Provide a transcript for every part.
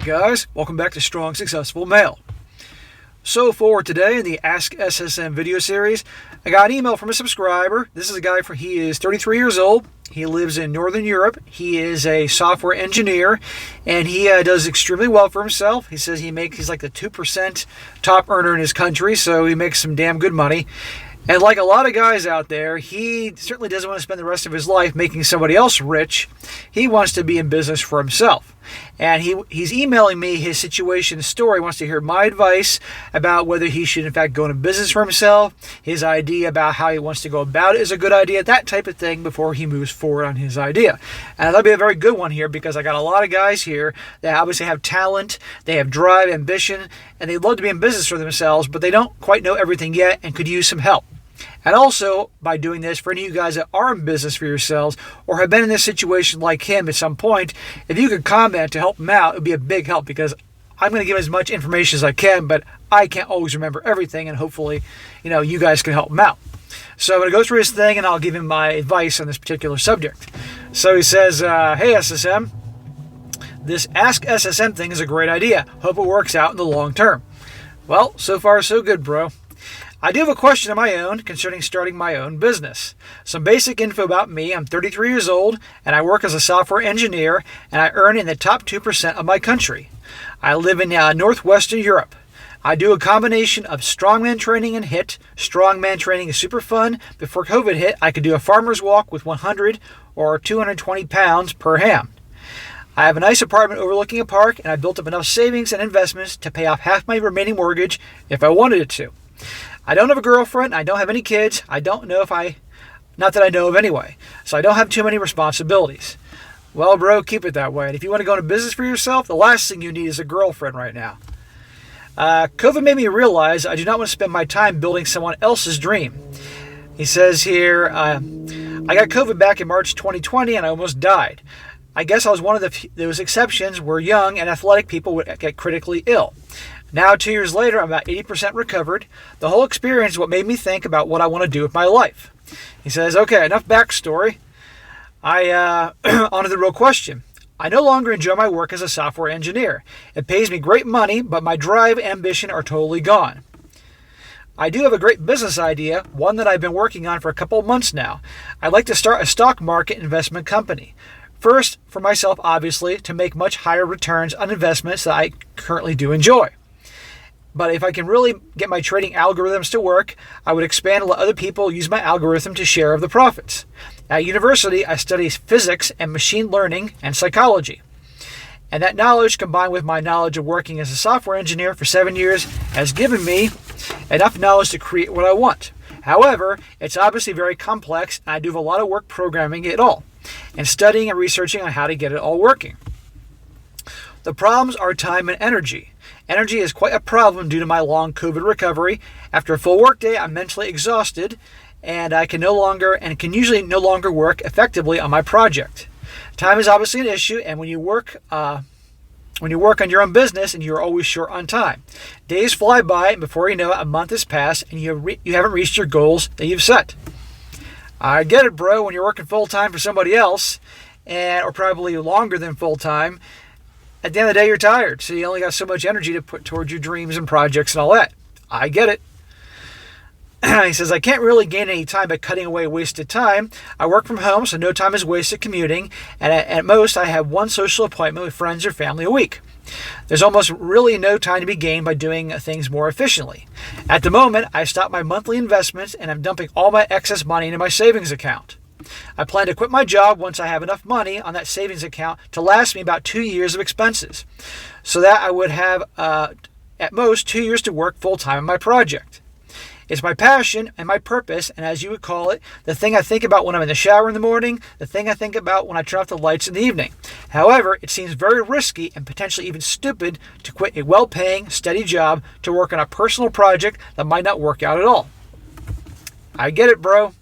guys, welcome back to Strong Successful Male. So for today in the Ask SSM video series, I got an email from a subscriber. This is a guy, he is 33 years old. He lives in Northern Europe. He is a software engineer, and he does extremely well for himself. He says he's like the 2% top earner in his country, so he makes some damn good money. And like a lot of guys out there, he certainly doesn't want to spend the rest of his life making somebody else rich. He wants to be in business for himself. And he's emailing me his situation story. He wants to hear my advice about whether he should in fact go into business for himself, his idea about how he wants to go about it is a good idea, that type of thing before he moves forward on his idea. And that'll be a very good one here because I got a lot of guys here that obviously have talent, they have drive, ambition, and they'd love to be in business for themselves, but they don't quite know everything yet and could use some help. And also, by doing this, for any of you guys that are in business for yourselves or have been in this situation like him at some point, if you could comment to help him out, it would be a big help because I'm going to give as much information as I can, but I can't always remember everything, and hopefully, you guys can help him out. So I'm going to go through his thing, and I'll give him my advice on this particular subject. So he says, hey, SSM, this Ask SSM thing is a great idea. Hope it works out in the long term. Well, so far so good, bro. I do have a question of my own concerning starting my own business. Some basic info about me. I'm 33 years old, and I work as a software engineer, and I earn in the top 2% of my country. I live in Northwestern Europe. I do a combination of strongman training and HIIT. Strongman training is super fun. Before COVID hit, I could do a farmer's walk with 100 or 220 pounds per ham. I have a nice apartment overlooking a park, and I built up enough savings and investments to pay off half my remaining mortgage if I wanted it to. I don't have a girlfriend. I don't have any kids. Not that I know of anyway. So I don't have too many responsibilities. Well, bro, keep it that way. And if you want to go into business for yourself, the last thing you need is a girlfriend right now. COVID made me realize I do not want to spend my time building someone else's dream. He says here, I got COVID back in March 2020 and I almost died. I guess I was one of those exceptions where young and athletic people would get critically ill. Now, 2 years later, I'm about 80% recovered. The whole experience is what made me think about what I want to do with my life. He says, okay, enough backstory. On to the real question. I no longer enjoy my work as a software engineer. It pays me great money, but my drive and ambition are totally gone. I do have a great business idea, one that I've been working on for a couple of months now. I'd like to start a stock market investment company. First, for myself, obviously, to make much higher returns on investments that I currently do enjoy. But if I can really get my trading algorithms to work, I would expand and let other people use my algorithm to share of the profits. At university, I study physics and machine learning and psychology. And that knowledge, combined with my knowledge of working as a software engineer for 7 years, has given me enough knowledge to create what I want. However, it's obviously very complex, and I do have a lot of work programming it all and studying and researching on how to get it all working. The problems are time and energy. Energy is quite a problem due to my long COVID recovery. After a full workday, I'm mentally exhausted, and I can usually no longer work effectively on my project. Time is obviously an issue, and when you work on your own business, and you're always short on time, days fly by, and before you know it, a month has passed, and you haven't reached your goals that you've set. I get it, bro. When you're working full time for somebody else, or probably longer than full time, at the end of the day, you're tired, so you only got so much energy to put towards your dreams and projects and all that. I get it. He says, I can't really gain any time by cutting away wasted time. I work from home, so no time is wasted commuting, and at most, I have one social appointment with friends or family a week. There's almost really no time to be gained by doing things more efficiently. At the moment, I stopped my monthly investments, and I'm dumping all my excess money into my savings account. I plan to quit my job once I have enough money on that savings account to last me about 2 years of expenses, so that I would have at most 2 years to work full-time on my project. It's my passion and my purpose, and as you would call it, the thing I think about when I'm in the shower in the morning, the thing I think about when I turn off the lights in the evening. However, it seems very risky and potentially even stupid to quit a well-paying, steady job to work on a personal project that might not work out at all. I get it, bro.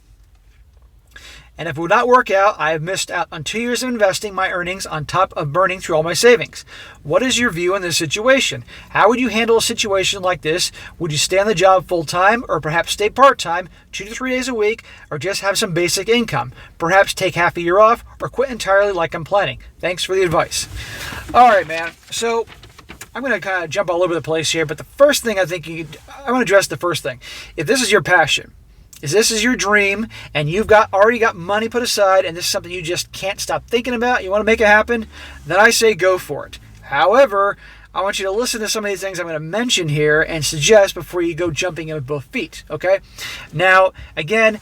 And if it would not work out, I have missed out on 2 years of investing my earnings on top of burning through all my savings. What is your view on this situation? How would you handle a situation like this? Would you stay on the job full-time or perhaps stay part-time, 2 to 3 days a week, or just have some basic income? Perhaps take half a year off or quit entirely like I'm planning. Thanks for the advice. All right, man. So I'm going to kind of jump all over the place here, but the first thing I think I want to address the first thing. If this is your passion, if this is your dream, and you've already got money put aside, and this is something you just can't stop thinking about, you want to make it happen, then I say go for it. However, I want you to listen to some of these things I'm going to mention here and suggest before you go jumping in with both feet, okay? Now, again,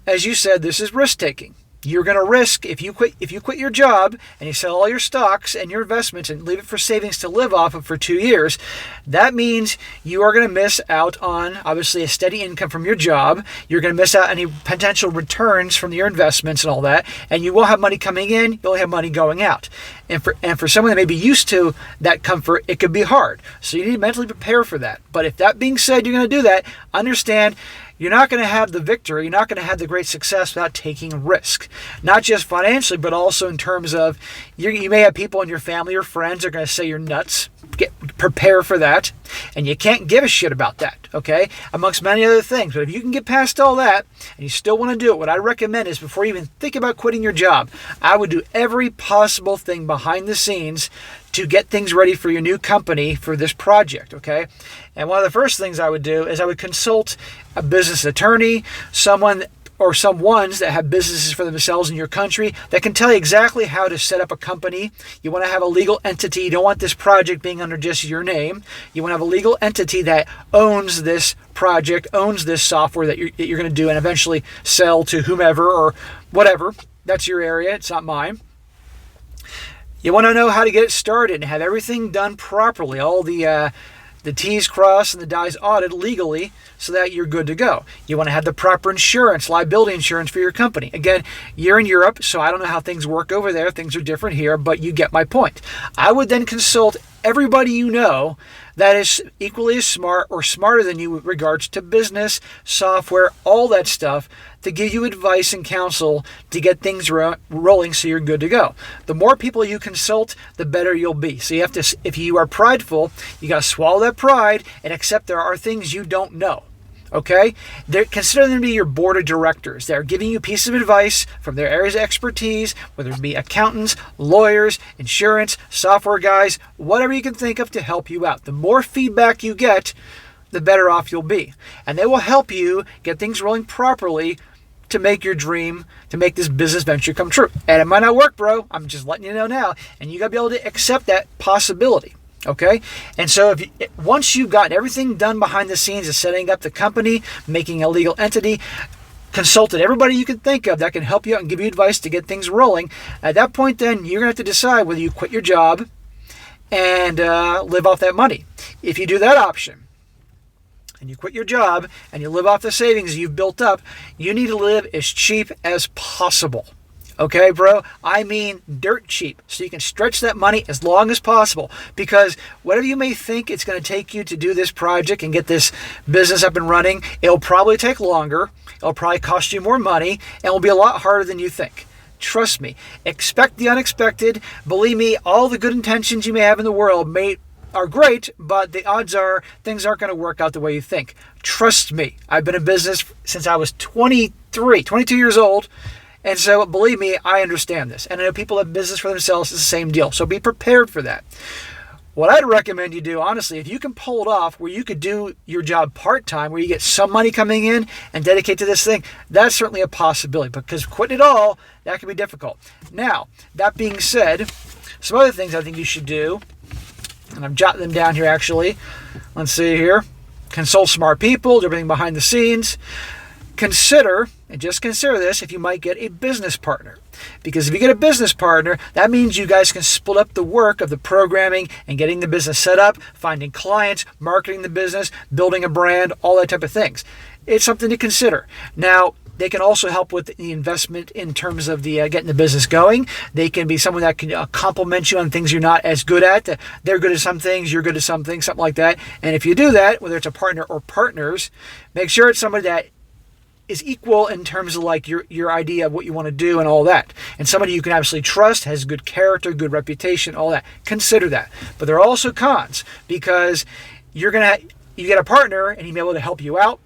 as you said, this is risk-taking. You're going to risk, if you quit your job and you sell all your stocks and your investments and leave it for savings to live off of for 2 years, that means you are going to miss out on, obviously, a steady income from your job. You're going to miss out any potential returns from your investments and all that, and you will have money coming in, you'll have money going out. And for someone that may be used to that comfort, it could be hard. So you need to mentally prepare for that. But if that being said, you're going to do that, understand you're not going to have the victory, you're not going to have the great success without taking risk. Not just financially, but also in terms of you may have people in your family or friends that are going to say you're nuts. Prepare for that. And you can't give a shit about that, okay? Amongst many other things. But if you can get past all that and you still want to do it, what I recommend is before you even think about quitting your job, I would do every possible thing behind the scenes to get things ready for your new company for this project, okay? And one of the first things I would do is I would consult a business attorney, someone or some ones that have businesses for themselves in your country that can tell you exactly how to set up a company. You want to have a legal entity. You don't want this project being under just your name. You want to have a legal entity that owns this project, owns this software that you're going to do and eventually sell to whomever or whatever. That's your area. It's not mine. You want to know how to get it started and have everything done properly, all the T's crossed and the I's audited legally so that you're good to go. You want to have the proper insurance, liability insurance for your company. Again, you're in Europe, so I don't know how things work over there. Things are different here, but you get my point. I would then consult everybody you know that is equally as smart or smarter than you with regards to business, software, all that stuff, to give you advice and counsel to get things rolling so you're good to go. The more people you consult, the better you'll be. So you have to, if you are prideful, you got to swallow that pride and accept there are things you don't know. Okay? Consider them to be your board of directors. They're giving you pieces of advice from their areas of expertise, whether it be accountants, lawyers, insurance, software guys, whatever you can think of to help you out. The more feedback you get, the better off you'll be. And they will help you get things rolling properly to make your dream, to make this business venture come true. And it might not work, bro. I'm just letting you know now. And you got to be able to accept that possibility. Okay? And so once you've gotten everything done behind the scenes of setting up the company, making a legal entity, consulted everybody you can think of that can help you out and give you advice to get things rolling, at that point then you're going to have to decide whether you quit your job and live off that money. If you do that option, and you quit your job and you live off the savings you've built up, you need to live as cheap as possible. Okay, bro? I mean dirt cheap. So you can stretch that money as long as possible. Because whatever you may think it's going to take you to do this project and get this business up and running, it'll probably take longer. It'll probably cost you more money and will be a lot harder than you think. Trust me. Expect the unexpected. Believe me, all the good intentions you may have in the world are great, but the odds are things aren't going to work out the way you think. Trust me. I've been in business since I was 22 years old. And so, believe me, I understand this. And I know people have business for themselves. It's the same deal. So be prepared for that. What I'd recommend you do, honestly, if you can pull it off where you could do your job part-time, where you get some money coming in and dedicate to this thing, that's certainly a possibility. Because quitting it all, that can be difficult. Now, that being said, some other things I think you should do, and I'm jotting them down here actually. Let's see here. Consult smart people, do everything behind the scenes. Consider, and just consider this, if you might get a business partner. Because if you get a business partner, that means you guys can split up the work of the programming and getting the business set up, finding clients, marketing the business, building a brand, all that type of things. It's something to consider. Now, they can also help with the investment in terms of the getting the business going. They can be someone that can complement you on things you're not as good at. They're good at some things, you're good at some things, something like that. And if you do that, whether it's a partner or partners, make sure it's somebody that is equal in terms of like your idea of what you want to do and all that. And somebody you can absolutely trust, has good character, good reputation, all that. Consider that. But there are also cons because you get a partner and he may be able to help you out,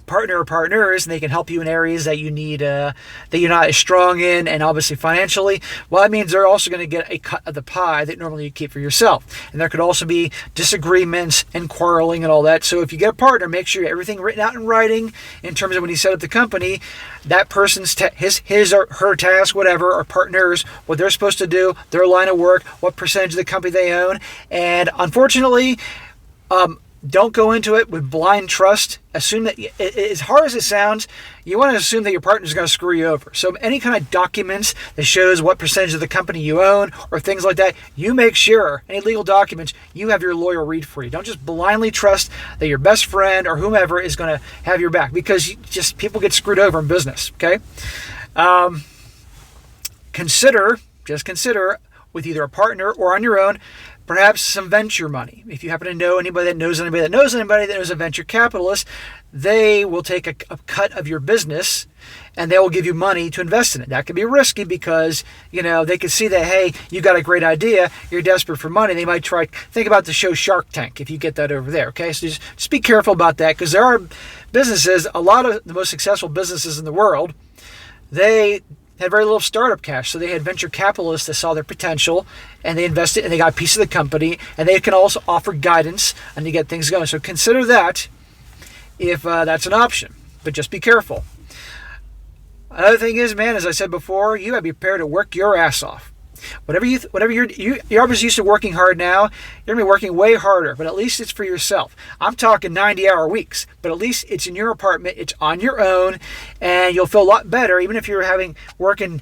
partner or partners, and they can help you in areas that you need, that you're not as strong in, and obviously financially, well, that means they're also going to get a cut of the pie that normally you keep for yourself. And there could also be disagreements and quarreling and all that. So if you get a partner, make sure everything written out in writing in terms of when you set up the company, that person's his or her task, whatever, or partners, what they're supposed to do, their line of work, what percentage of the company they own. And unfortunately, don't go into it with blind trust. Assume that, as hard as it sounds, you want to assume that your partner is going to screw you over. So any kind of documents that shows what percentage of the company you own or things like that, you make sure, any legal documents, you have your lawyer read for you. Don't just blindly trust that your best friend or whomever is going to have your back, because people get screwed over in business, okay? Consider with either a partner or on your own, perhaps some venture money. If you happen to know anybody that knows anybody that knows anybody that knows a venture capitalist, they will take a cut of your business and they will give you money to invest in it. That can be risky because, they can see that, hey, you got a great idea, you're desperate for money. They might think about the show Shark Tank if you get that over there, okay? So just be careful about that, because there are businesses, a lot of the most successful businesses in the world, they had very little startup cash. So they had venture capitalists that saw their potential and they invested and they got a piece of the company, and they can also offer guidance and to get things going. So consider that if that's an option, but just be careful. Another thing is, man, as I said before, you got to be prepared to work your ass off. Whatever you're obviously used to working hard now, you're going to be working way harder, but at least it's for yourself. I'm talking 90-hour weeks, but at least it's in your apartment, it's on your own, and you'll feel a lot better, even if you're working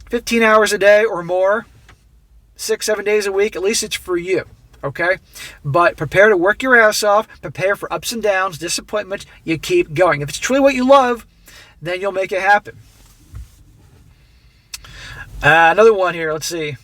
15 hours a day or more, 6-7 days a week. At least it's for you, okay? But prepare to work your ass off, prepare for ups and downs, disappointments, you keep going. If it's truly what you love, then you'll make it happen. Another one here, let's see.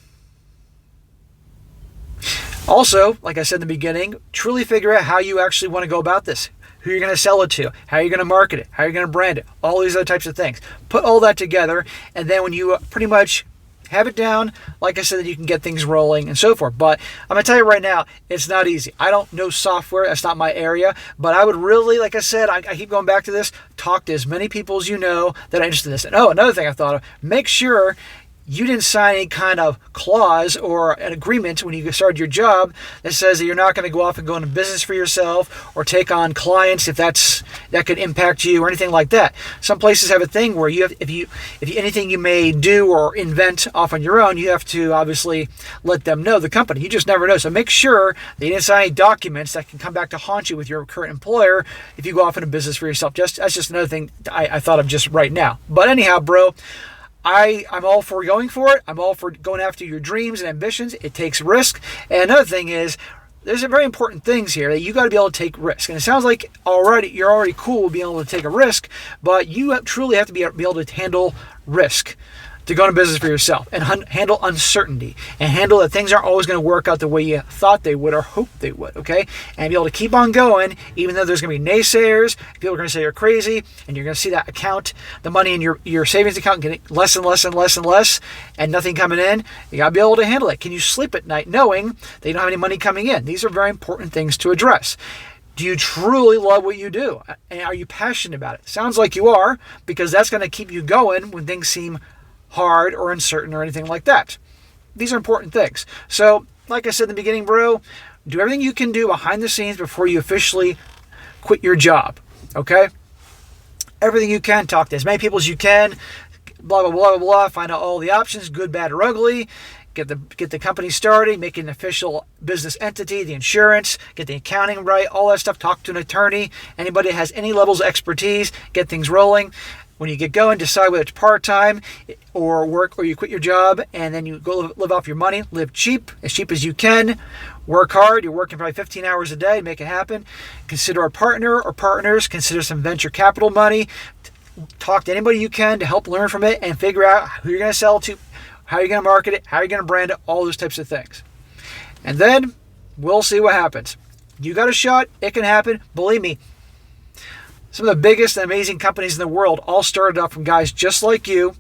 Also, like I said in the beginning, truly figure out how you actually want to go about this. Who you're going to sell it to, how you're going to market it, how you're going to brand it, all these other types of things. Put all that together, and then when you pretty much have it down, like I said, that you can get things rolling and so forth. But I'm going to tell you right now, it's not easy. I don't know software. That's not my area. But I would really, like I said, I keep going back to this, talk to as many people as you know that are interested in this. And another thing I thought of, make sure you didn't sign any kind of clause or an agreement when you started your job that says that you're not going to go off and go into business for yourself or take on clients if that could impact you or anything like that. Some places have a thing where if anything you may do or invent off on your own, you have to obviously let them know, the company. You just never know. So make sure that you didn't sign any documents that can come back to haunt you with your current employer if you go off into business for yourself. That's just another thing I thought of just right now. But anyhow, bro, I'm all for going for it. I'm all for going after your dreams and ambitions. It takes risk. And another thing is, there's a very important things here that you got to be able to take risk. And it sounds like you're already cool with being able to take a risk, but you truly have to be able to handle risk to go into business for yourself and handle uncertainty and handle that things aren't always going to work out the way you thought they would or hoped they would, okay? And be able to keep on going even though there's going to be naysayers, people are going to say you're crazy, and you're going to see that account, the money in your savings account getting less and less and less and less and nothing coming in. You got to be able to handle it. Can you sleep at night knowing that you don't have any money coming in? These are very important things to address. Do you truly love what you do? And are you passionate about it? Sounds like you are, because that's going to keep you going when things seem hard or uncertain or anything like that. These are important things. So, like I said in the beginning, bro, do everything you can do behind the scenes before you officially quit your job, okay? Everything you can. Talk to as many people as you can, blah, blah, blah, blah, blah. Find out all the options, good, bad, or ugly. Get the company started, make it an official business entity, the insurance, get the accounting right, all that stuff. Talk to an attorney, anybody that has any levels of expertise, get things rolling. When you get going, decide whether it's part-time or work, or you quit your job and then you go live off your money. Live cheap as you can. Work hard. You're working probably 15 hours a day to make it happen. Consider a partner or partners. Consider some venture capital money. Talk to anybody you can to help learn from it and figure out who you're going to sell to, how you're going to market it, how you're going to brand it, all those types of things. And then we'll see what happens. You got a shot. It can happen. Believe me. Some of the biggest and amazing companies in the world all started off from guys just like you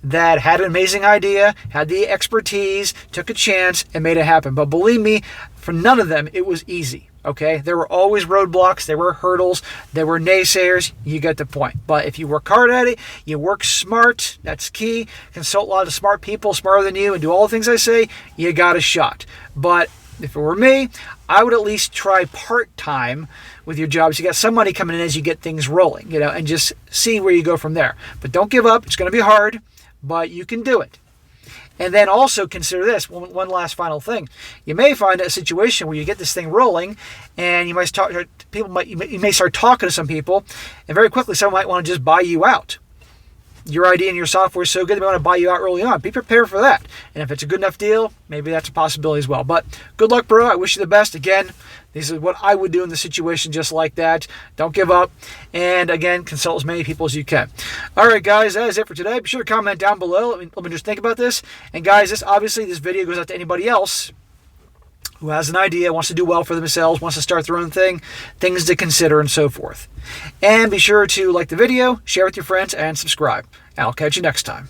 that had an amazing idea, had the expertise, took a chance, and made it happen. But believe me, for none of them, it was easy. Okay, there were always roadblocks, there were hurdles, there were naysayers, you get the point. But if you work hard at it, you work smart, that's key, consult a lot of smart people, smarter than you, and do all the things I say, you got a shot. But if it were me, I would at least try part-time with your job. So you got some money coming in as you get things rolling, and just see where you go from there. But don't give up, it's going to be hard, but you can do it. And then also consider this, one last final thing. You may find a situation where you get this thing rolling, and you may start talking to some people, and very quickly someone might want to just buy you out. Your idea and your software is so good they want to buy you out early on. Be prepared for that. And if it's a good enough deal, maybe that's a possibility as well. But good luck, bro. I wish you the best. Again, this is what I would do in the situation just like that. Don't give up. And again, consult as many people as you can. All right, guys, that is it for today. Be sure to comment down below. Let me just think about this. And guys, this video goes out to anybody else who has an idea, wants to do well for themselves, wants to start their own thing, things to consider, and so forth. And be sure to like the video, share with your friends, and subscribe. And I'll catch you next time.